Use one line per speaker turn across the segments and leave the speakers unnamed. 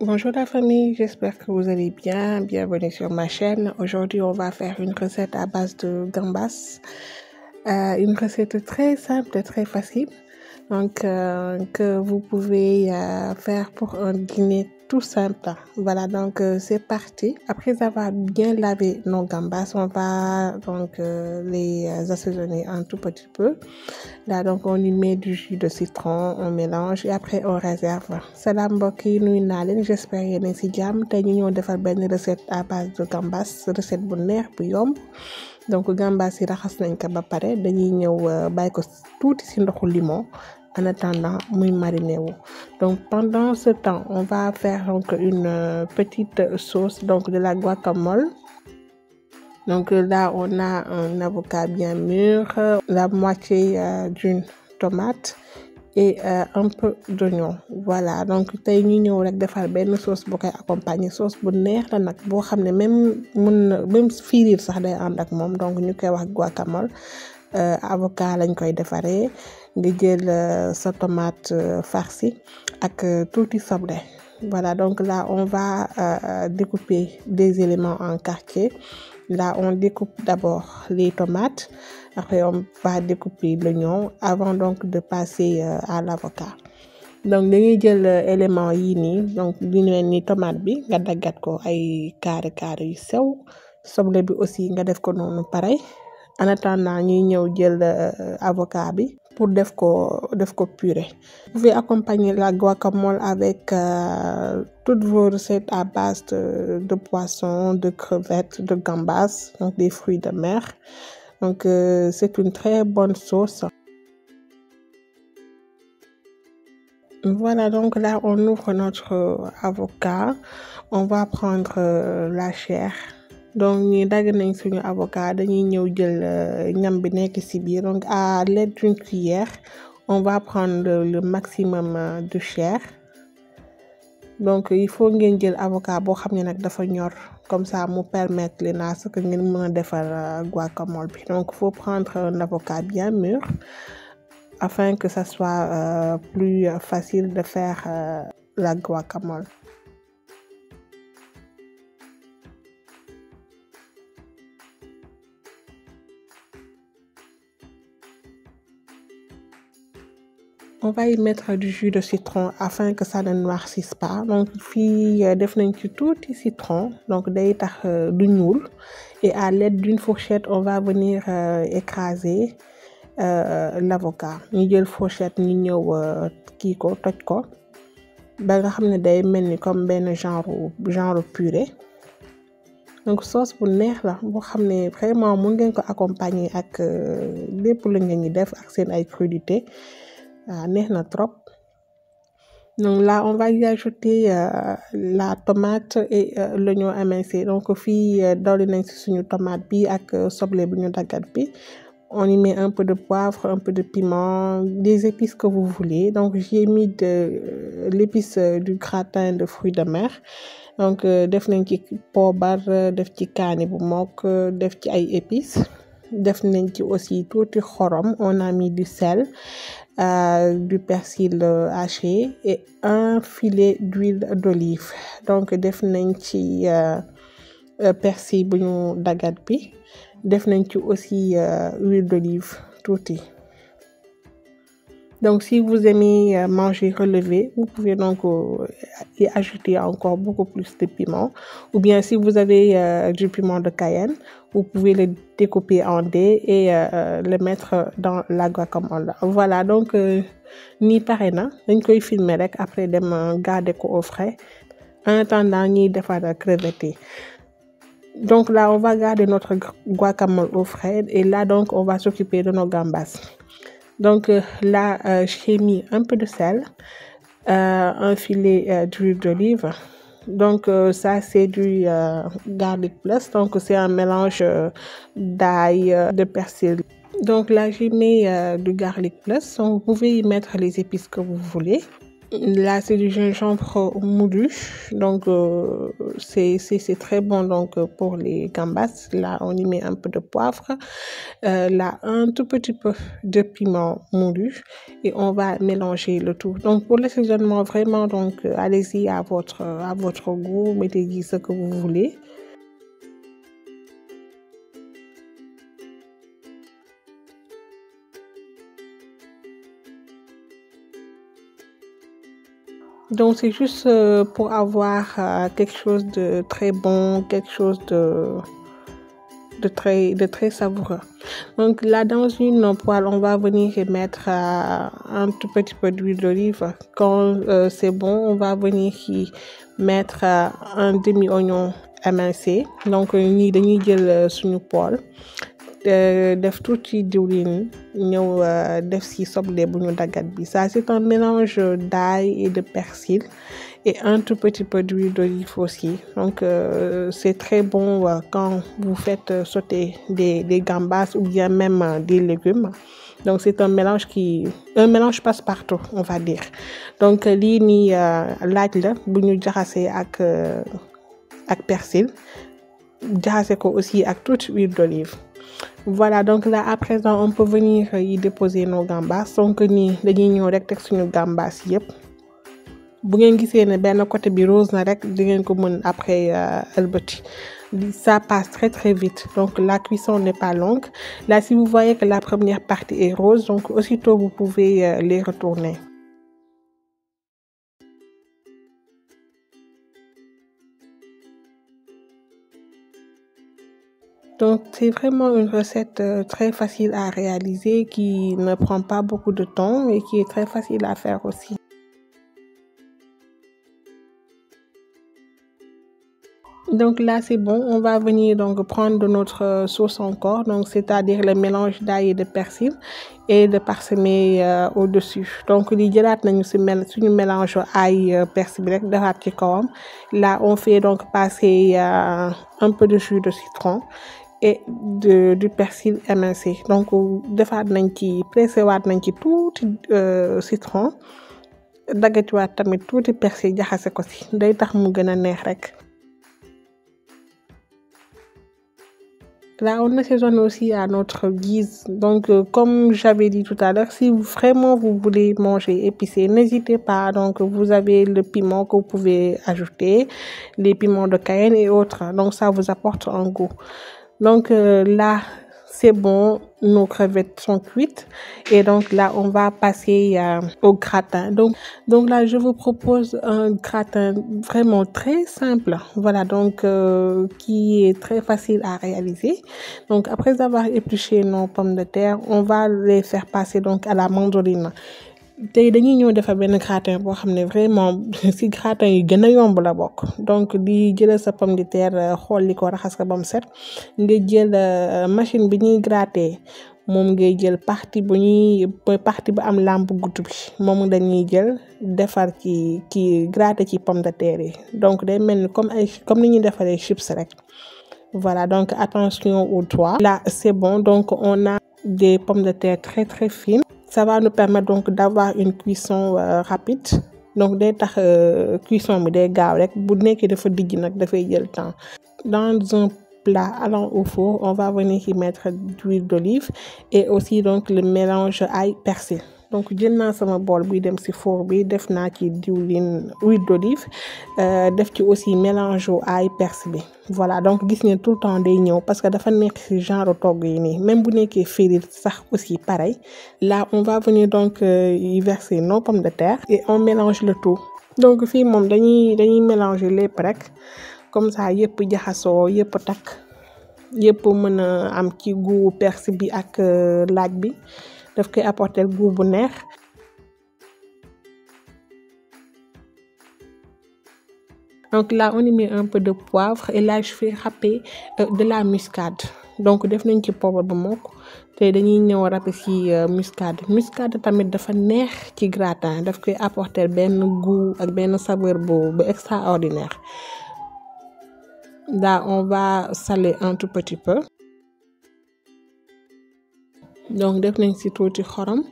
Bonjour la famille, j'espère que vous allez bien. Bienvenue sur ma chaîne. Aujourd'hui, on va faire une recette à base de gambas. Une recette très simple et très facile. Donc, que vous pouvez faire pour un dîner tout simple. Voilà, donc c'est parti. Après avoir bien lavé nos gambas, on va donc les assaisonner un tout petit peu. Là, donc, on y met du jus de citron, on mélange et après, on réserve. Salam mbokk yi nuyu naa leen, j'espère yéen a ngi si jàmm. Tey ñu ñëw defar benn recette à base de gambas, recette bu neex bu yomb. Donc, gambas yi raxas nañ ko ba pare dañuy ñëw bàyyi ko tuuti si ndoxu limon en attendant muy mariner wu. Donc, pendant ce temps, on va faire donc une petite sauce, donc de la guacamole. Donc là, on a un avocat bien mûr, la moitié d'une tomate et un peu d'oignon. Voilà, donc tey ñu ñëw rek defar benn sauce bu koy accompagner sauce bu neex la nag boo xam ne même firir sax day ànd ak moom donc ñu koy wax guacamole. Avocat lañ koy defaree nga jël sa tomate farcie ak tuuti soble. Voilà, donc là, on va découper des éléments en quartier. Là, on découpe d'abord les tomates. Après, on va découper l'oignon avant donc de passer à l'avocat. Donc, dañuy jël éléments yii nii donc li mel ni tomate bi nga daggat ko ay carré yu sew. Soble bi aussi nga def ko noonu pareil. En attendant ñuy ñëw jël avocat bi pour def ko purée. Vous pouvez accompagner la guacamole avec toutes vos recettes à base de poissons, de crevettes, de gambas, donc des fruits de mer. Donc c'est une très bonne sauce. Voilà, donc là on ouvre notre avocat. On va prendre la chair. Donc ñi dagg nañ suñu avocat dañuy ñëw jël ñam bi nekk ci biir donc à l'aide d'une cuillère on va prendre le maximum de chair. Donc il faut ngeen jël avocat boo xam ne nag dafa ñor comme ça mu permettre leen à ce que ngeen mën a defar guacamole bi. Donc il faut prendre un avocat bien mûr afin que ça soit plus facile de faire la guacamole. On va y mettre du jus de citron afin que ça ne noircisse pas. Donc fii def nañ ci tuuti citron donc day tax du ñuul et à l'aide d'une fourchette on va venir écraser l'avocat. ñu jël fourchette ñu ñëw kii ko toj ko ba nga xam ne day mel ni comme benn genre purée. Donc sauce bu neex la boo xam ne vraiment mën ngeen ko accompagner ak lépp lu ngeen ñi def ak seen ay crudités. Neex na trop. Donc là on va y ajouter la tomate et l'oignon émincé. Donc fii dolli nañ ci suñu tomate bi ak soble bu ñu daggat bi. On y met un peu de poivre, un peu de piment, des épices que vous voulez. Donc j'ai mis de l'épice du gratin de fruits de mer. Donc def nañ ci poobar, def ci kaani bu mokk, def ci ay épices. Def nañ ci aussi tuuti xorom. On a mis du sel. Du persil haché et un filet d'huile d'olive. Donc def nañ ci persil bu ñu daggat bi def nañ ci aussi huile d'olive tuuti. Donc si vous aimez manger relevé, vous pouvez donc y ajouter encore beaucoup plus de piment. Ou bien si vous avez du piment de Cayenne, vous pouvez le découper en dés et le mettre dans la guacamole. Voilà, donc nii pare na dañ koy filmer rek après dem garder ko au frais en attendant ñuy defar crevettes. Donc là on va garder notre guacamole au frais et là donc on va s'occuper de nos gambas. Donc là j'ai mis un peu de sel, un filet d'huile d'olive. Donc ça c'est du garlic plus, donc c'est un mélange d'ail, de persil. Donc là j'ai mis du garlic plus, donc vous pouvez y mettre les épices que vous voulez. Là, c'est du gingembre moulu. Donc, c'est très bon donc, pour les gambas. Là, on y met un peu de poivre. Là, un tout petit peu de piment moulu. Et on va mélanger le tout. Donc, pour l'assaisonnement, vraiment, donc, allez-y à votre goût. Mettez-y ce que vous voulez. Donc, c'est juste pour avoir quelque chose de très bon, quelque chose de très savoureux. Donc, là, dans une poêle, on va venir y mettre un tout petit peu d'huile d'olive. Quand c'est bon, on va venir y mettre un demi-oignon émincé. Donc, ñii dañuy jël suñu poêle. Def tuuti diwlin ñëw def si soble bu ñu daggat bi. Ça, c'est un mélange d'ail et de persil et un tout petit peu d'huile d'olive aussi. Donc, c'est très bon quand vous faites sauter des gambas ou bien même des légumes. Donc, c'est un mélange passe-partout, on va dire. Donc, lii nii laaj la bu ñu jaxasee ak persil jaxase ko aussi ak toute huile d'olive. Voilà, donc là à présent on peut venir y déposer nos gambas. Donc nii dañuy ñëw rek teg suñu gambas yëpp. Bu ngeen gisee ne benn côté bi rose na rek di ngeen ko mën après ëlbati. Ça passe très très vite. Donc la cuisson n'est pas longue. Là, si vous voyez que la première partie est rose, donc aussitôt vous pouvez les retourner. Donc, c'est vraiment une recette très facile à réaliser qui ne prend pas beaucoup de temps et qui est très facile à faire aussi. Donc là, c'est bon. On va venir donc prendre de notre sauce encore, donc c'est-à-dire le mélange d'ail et de persil et de parsemer au-dessus. Donc li jëlaat nañu suñu mélange ail persil bi rek defaat ci kawam. Là, on fait donc passer un peu de jus de citron et du persil émincé. Donc defaat nañ ci pressé waat nañ ci tuuti citron daggatiwaat tamit tuuti persil jaxase ko ci day tax mu gën a neex rek. Là, on assaisonne aussi à notre guise. Donc, comme j'avais dit tout à l'heure, si vraiment vous voulez manger épicé, n'hésitez pas. Donc, vous avez le piment que vous pouvez ajouter, les piments de Cayenne et autres. Donc, ça vous apporte un goût. Donc, là, c'est bon. Nos crevettes sont cuites. Et donc, là, on va passer au gratin. Donc là, je vous propose un gratin vraiment très simple. Voilà, donc qui est très facile à réaliser. Donc, après avoir épluché nos pommes de terre, on va les faire passer donc à la mandoline. Tey dañuy ñëw defar benn gratin boo xam ne vraiment ci gratin yi gën a yomb la bokk. Donc di jëlal sa pomme de terre xolli ko raxas ko ba mu set nga jël machine bi ñuy gratter moom ngay jël partie bu am lampe goutte bi moom dañuy jël defar ci gratter ci pomme de terre yi. Donc day mel ni comme ni ñuy defaree chips rek. Voilà, donc attention aux doigts. Là, c'est bon. Donc on a des pommes de terre très très fines. Ça va nous permettre donc d'avoir une cuisson rapide. Donc day tax cuisson bi day gaaw rek bu nekkee dafa dijj nag dafay jël temps. Dans un plat allant au four, on va venir y mettre d'huile d'olive et aussi donc le mélange ail persil. Donc jël naa sama bool buy dem ci four bi def naa ci huile d'olive def ci aussi mélange ail persil bi. Voilà, donc gis ngeen tout le temps day ñëw parce que dafa nekk ci genre togg yi nii même bu nekkee frire sax aussi pareil. Là, on va venir donc y verser nos pommes de terre et on mélange le tout. Donc fii moom dañuy mélanger lépp rek comme ça yëpp jaxasoo yëpp takk yëpp mën a am ci goût persil bi ak laaj bi. Daf koy apporter goût bu neex. Donc là, on y met un peu de poivre et là, je fais râper de la muscade. Donc def nañ ci poobar bu mokk te dañuy ñëw râper ci muscade tamit dafa neex ci gratin daf koy apporter benn goût ak benn saveur bu extraordinaire. Là, on va saler un tout petit peu. Donc def nañ ci tuuti xorom.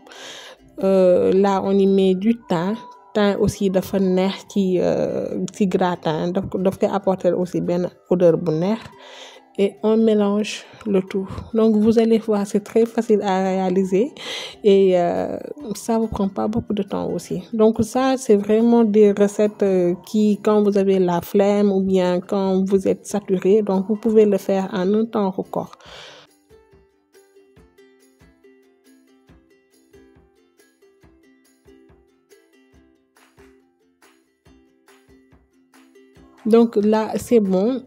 Là, on y met du thym thym aussi dafa neex ci gratin daf koy apporter aussi benn odeur bu neex. Et on mélange le tout. Donc vous allez voir, c'est très facile à réaliser et ça vous prend pas beaucoup de temps aussi. Donc ça, c'est vraiment des recettes qui, quand vous avez la flemme ou bien quand vous êtes saturé, donc vous pouvez le faire en un temps record. Donc là, c'est bon.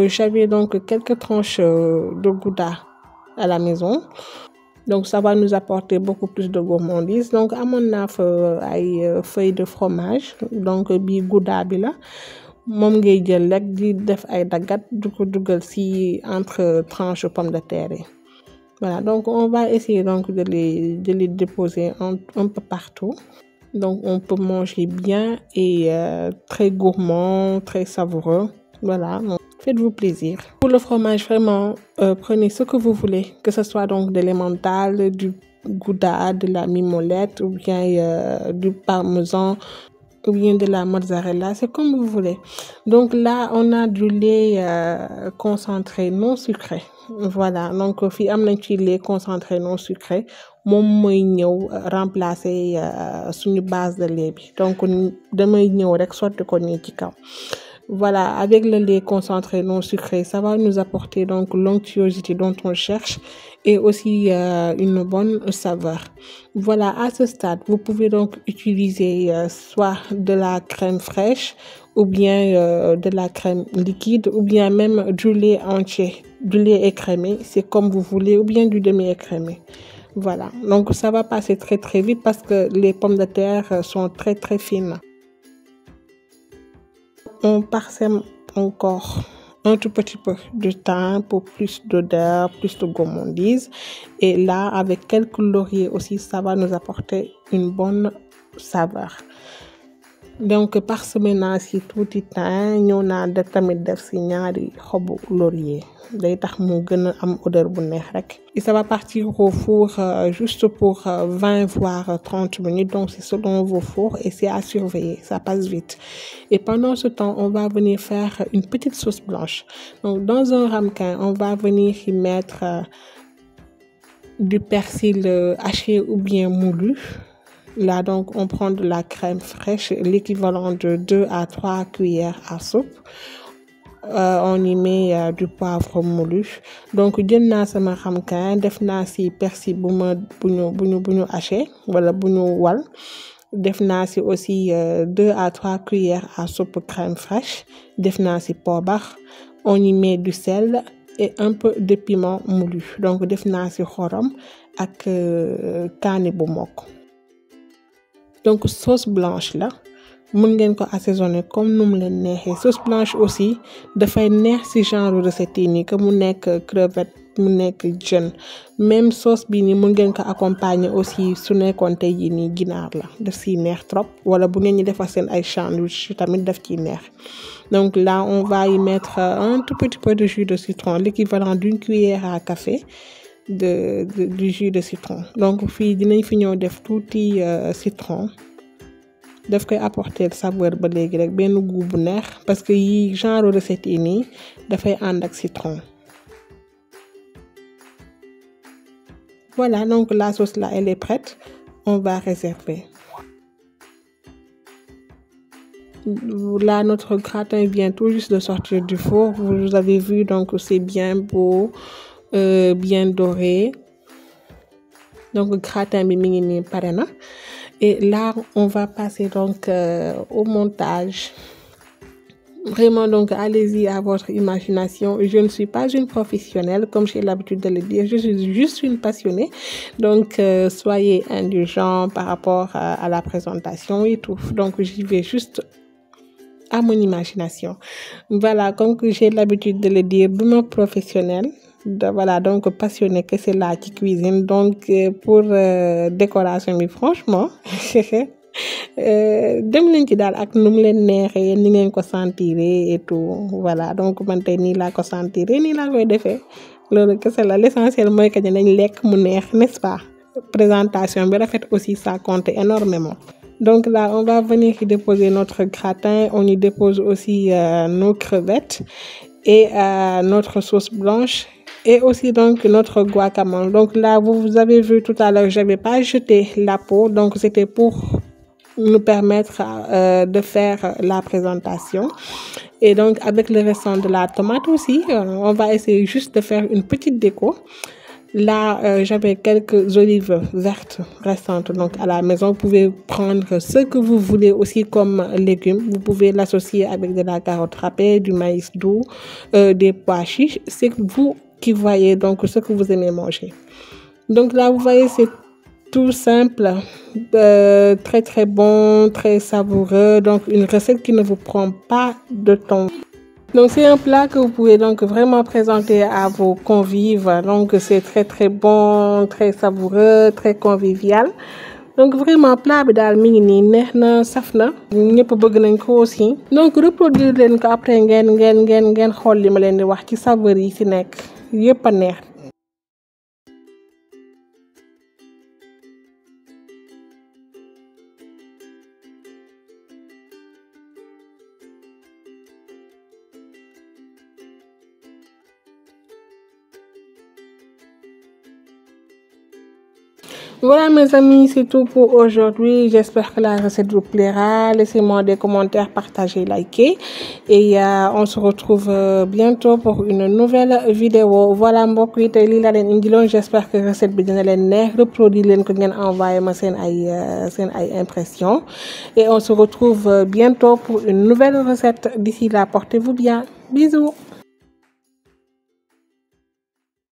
J'avais donc quelques tranches de gouda à la maison. Donc ça va nous apporter beaucoup plus de gourmandise. Donc amoon naa fa ay feuilles de fromage. Donc bi gouda bi la moom ngay jël rek di def ay daggat du ko dugal ci entre tranches pommes de terre yi. Voilà, donc on va essayer donc de les déposer un peu partout. Donc on peut manger bien et très gourmand, très savoureux. Voilà, donc faites-vous plaisir. Pour le fromage, vraiment, prenez ce que vous voulez, que ce soit donc de l'emmental, du gouda, de la mimolette ou bien du parmesan ou bien de la mozzarella, c'est comme vous voulez. Donc là, on a du lait concentré non sucré. Voilà, donc fii am nañ ci lait concentré non sucré moom mooy ñëw remplacer suñu base de lait bi donc damay ñëw rek sotti ko nii ci kaw. Voilà, avec le lait concentré non sucré, ça va nous apporter donc l'onctuosité dont on cherche et aussi une bonne saveur. Voilà, à ce stade, vous pouvez donc utiliser soit de la crème fraîche ou bien de la crème liquide ou bien même du lait entier, du lait écrémé, c'est comme vous voulez, ou bien du demi-écrémé. Voilà, donc ça va passer très très vite parce que les pommes de terre sont très très fines. On parsème encore un tout petit peu de thym pour plus d'odeur, plus de gourmandise. Et là, avec quelques lauriers aussi, ça va nous apporter une bonne saveur. Donc parsemé naa ci tuuti thym ñëw naa def tamit def ci ñaari xobu laurier day tax mu gën a am odeur bu neex rek. Et ça va partir au four juste pour 20 voire 30 minutes. Donc c'est selon vos fours et c'est à surveiller, ça passe vite. Et pendant ce temps, on va venir faire une petite sauce blanche. Donc dans un ramequin, on va venir y mettre du persil haché ou bien moulu. Là, donc, on prend de la crème fraîche, l'équivalent de 2 à 3 cuillères à soupe. On y met du poivre moulu. Donc, jël naa sama ramequin, def naa ci persil bu ñu haché wala bu ñu wal. Def naa ci aussi 2 à 3 cuillères à soupe crème fraîche. Def naa ci poobar. On y met du sel et un peu de piment moulu. Donc, def naa ci xorom ak kaani bu mokk. Donc sauce blanche là mën ngeen ko assaisonner comme nu mu leen neexee. Sauce blanche aussi dafay neex ci genre recette yi nii que mu nekk crevette mu nekk jën. Même sauce bi nii mën ngeen ko accompagner aussi su nekkoon tey jii nii ginaar la daf ciy neex trop wala bu ngeen ñi defar seen ay sandwich tamit daf ciy neex. Donc là on va y mettre un tout petit peu de jus de citron, l'équivalent d'une cuillère à café du jus de citron. Donc fii dinañ fi ñëw def tuuti citron daf koy apporter saveur ba léegi rek benn goût bu neex parce que yi genre recette yi nii dafay ànd ak citron. Voilà, donc la sauce là elle est prête, on va réserver. Là notre gratin vient tout juste de sortir du four. Vous avez vu donc c'est bien beau. Bien doré. Donc gratin bi mi ngi nii pare na. Et là on va passer donc au montage. Vraiment donc allez-y à votre imagination. Je ne suis pas une professionnelle comme j'ai l'habitude de le dire, je suis juste une passionnée. Donc soyez indulgents par rapport à la présentation et tout. Donc j'y vais juste à mon imagination. Voilà, comme que j'ai l'habitude de le dire, duma professionnelle. Voilà, donc passionné que c'est là qui cuisine. Donc pour décoration bi franchement dem leen ci daal ak nu mu leen neexee ni ngeen ko sentiré et tout. Voilà, donc man tey nii laa ko sentiré nii laa koy defee loolu kese la. L'essentiel mooy que nañ lekk mu neex, n'est-ce pas? Présentation bi rafet aussi ça compte énormément. Donc là, on va venir y déposer notre gratin. On y dépose aussi nos crevettes et notre sauce blanche. Et aussi donc notre guacamole. Donc là, vous avez vu tout à l'heure, je n'avais pas jeté la peau. Donc c'était pour nous permettre de faire la présentation. Et donc avec le restant de la tomate aussi, on va essayer juste de faire une petite déco. Là, j'avais quelques olives vertes restantes donc à la maison. Vous pouvez prendre ce que vous voulez aussi comme légumes. Vous pouvez l'associer avec de la carotte râpée, du maïs doux, des pois chiches. C'est vous qui voyez donc ce que vous aimez manger. Donc là, vous voyez, c'est tout simple, très très bon, très savoureux. Donc une recette qui ne vous prend pas de temps. Donc c'est un plat que vous pouvez donc vraiment présenter à vos convives. Donc c'est très très bon, très savoureux, très convivial. Donc vraiment plat bi daal mi ngi nii neex na saf na ñëpp bëgg nañ ko aussi. Donc reproduire leen ko après ngeen xool li ma leen di wax ci saveur yi ci nekk yëpp a neex. Voilà mes amis, c'est tout pour aujourd'hui. J'espère que la recette vous plaira. Laissez-moi des commentaires, partagez, likez. Et on se retrouve bientôt pour une nouvelle vidéo. Voilà mbokk yi tey lii laa leen indiloon. J'espère que recette bi dina leen neex. Reproduire leen ko ngeen envoyé ma seen ay impressions. Et on se retrouve bientôt pour une nouvelle recette. D'ici là, portez-vous bien. Bisous.